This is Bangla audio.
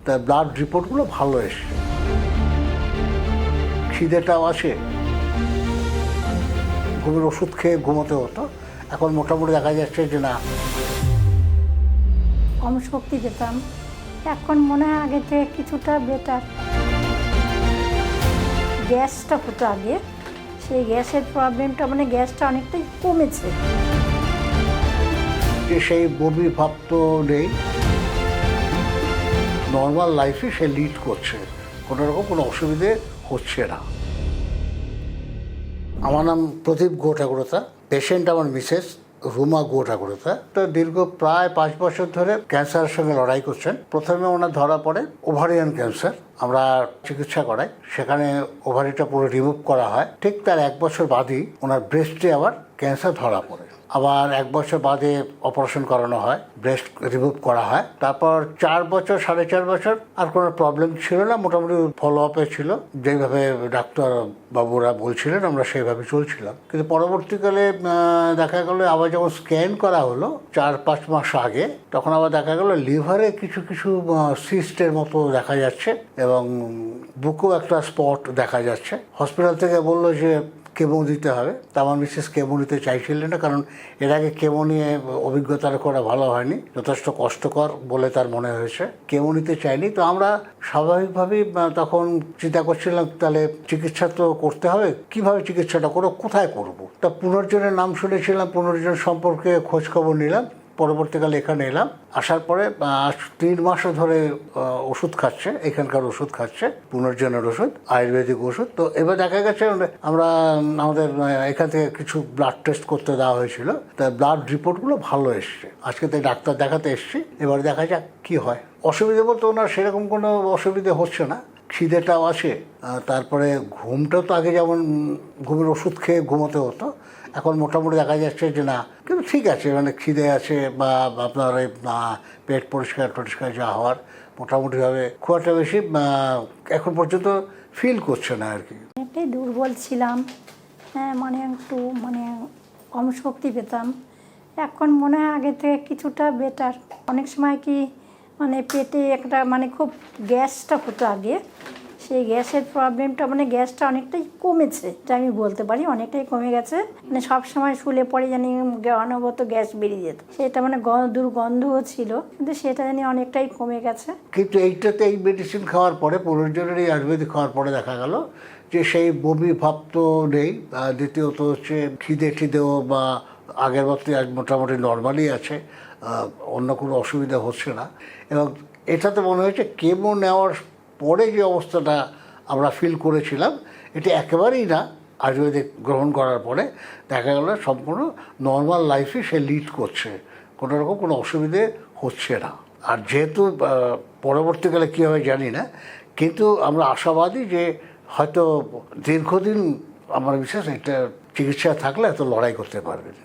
তার ব্লাড রিপোর্টগুলো ভালো এসছে, খিদেটাও আসে, ঘুমের ওষুধ খেয়ে ঘুমোতে হতো, এখন মোটামুটি দেখা যাচ্ছে যে না। কম শক্তি পেতাম, এখন মনে হয় আগে থেকে কিছুটা বেটার। গ্যাসটা হতো আগে, সেই গ্যাসের প্রবলেমটা মানে গ্যাসটা অনেকটাই কমেছে। যে সেই বমি ভাব তো নেই, নর্মাল লাইফে সে লিড করছে, কোনো রকম কোনো অসুবিধে হচ্ছে না। আমার নাম প্রদীপ গো ঠাকুরতা, পেশেন্ট আমার মিসেস রুমা গো ঠাকুরতা। তো দীর্ঘ প্রায় 5 বছর ধরে ক্যান্সারের সঙ্গে লড়াই করছেন। প্রথমে ওনার ধরা পড়ে ওভারিয়ান ক্যান্সার, আমরা চিকিৎসা করাই, সেখানে ওভারিটা পুরো রিমুভ করা হয়। ঠিক তার 1 বছর বাদই ওনার ব্রেস্টে আবার ক্যান্সার ধরা পড়ে, আবার 1 বছর বাদে অপারেশন করানো হয়, ব্রেস্ট রিমুভ করা হয়। তারপর 4 বছর 4.5 বছর আর কোনো প্রবলেম ছিল না, মোটামুটি ফলো আপে ছিল, যেভাবে ডাক্তার বাবুরা বলছিলেন আমরা সেইভাবে চলছিলাম। কিন্তু পরবর্তীকালে দেখা গেল আবার যখন স্ক্যান করা হলো 4-5 মাস আগে, তখন আবার দেখা গেল লিভারে কিছু কিছু সিস্টের মতো দেখা যাচ্ছে এবং বুকেও একটা স্পট দেখা যাচ্ছে। হসপিটাল থেকে বললো যে কেমো দিতে হবে। তা আমার মিসেস কেমো নিতে চাইছিলেন না, কারণ এর আগে কেমো নিয়ে অভিজ্ঞতার করা ভালো হয়নি, যথেষ্ট কষ্টকর বলে তার মনে হয়েছে, কেমো নিতে চাইনি। তো আমরা স্বাভাবিকভাবেই তখন চিন্তা করছিলাম তাহলে চিকিৎসা তো করতে হবে, কিভাবে চিকিৎসাটা করবো, কোথায় করব। তা পুনর্জনের নাম শুনেছিলাম, পুনর্জন সম্পর্কে খোঁজ খবর নিলাম, পরবর্তীকালে এখানে এলাম। আসার পরে 3 মাসও ধরে ওষুধ খাচ্ছে, এখানকার ওষুধ খাচ্ছে, পুনর্জনের ওষুধ, আয়ুর্বেদিক ওষুধ। তো এবার দেখা গেছে আমরা আমাদের এখান থেকে কিছু ব্লাড টেস্ট করতে দেওয়া হয়েছিল, তার ব্লাড রিপোর্টগুলো ভালো এসছে। আজকে তাই ডাক্তার দেখাতে এসছি, এবার দেখা যাক কি হয়। অসুবিধে বলতে ওনার সেরকম কোনো অসুবিধে হচ্ছে না, খিদেটাও আসে, তারপরে ঘুমটাও তো আগে যেমন ঘুমের ওষুধ খেয়ে ঘুমোতে হতো, এখন মোটামুটি দেখা যাচ্ছে যে না, কিন্তু ঠিক আছে, মানে খিদে আছে বা আপনার ওই পেট পরিষ্কার যা হওয়ার মোটামুটিভাবে খুব একটা বেশি এখন পর্যন্ত ফিল করছে না আর কি। অনেকটাই দুর্বল ছিলাম, হ্যাঁ, মানে একটু মানে কম শক্তি পেতাম, এখন মনে হয় আগে থেকে কিছুটা বেটার। অনেক সময় কি মানে পেটে একটা মানে খুব গ্যাসটা হতো আগে, সেই গ্যাসের প্রবলেমটা মানে গ্যাসটা অনেকটাই কমেছে, এটা আমি বলতে পারি, অনেকটাই কমে গেছে। মানে সব সময় শুলে পরে জানি অনবরত গ্যাস বেরিয়ে যেত, সেটা মানে দুর্গন্ধও ছিল, কিন্তু সেটা জানি অনেকটাই কমে গেছে। কিন্তু এইটাতে এই মেডিসিন খাওয়ার পরে, পুনর্জনের এই আয়ুর্বেদিক খাওয়ার পরে দেখা গেল যে সেই বমি ভাব তো নেই, দ্বিতীয়ত হচ্ছে খিদেও বা আগের মতোই আজ মোটামুটি নর্মালি আছে, অন্য কোনো অসুবিধা হচ্ছে না। এবং এটাতে মনে হয়েছে কেমো নেওয়ার পরে যে অবস্থাটা আমরা ফিল করেছিলাম এটা একেবারেই না, আয়ুর্বেদিক গ্রহণ করার পরে দেখা গেল সম্পূর্ণ নর্মাল লাইফে সে লিড করছে, কোনো রকম কোনো অসুবিধে হচ্ছে না। আর যেহেতু পরবর্তীকালে কী হবে জানি না, কিন্তু আমরা আশাবাদী যে হয়তো দীর্ঘদিন আমার বিশেষ একটা চিকিৎসা থাকলে এত লড়াই করতে পারবেন।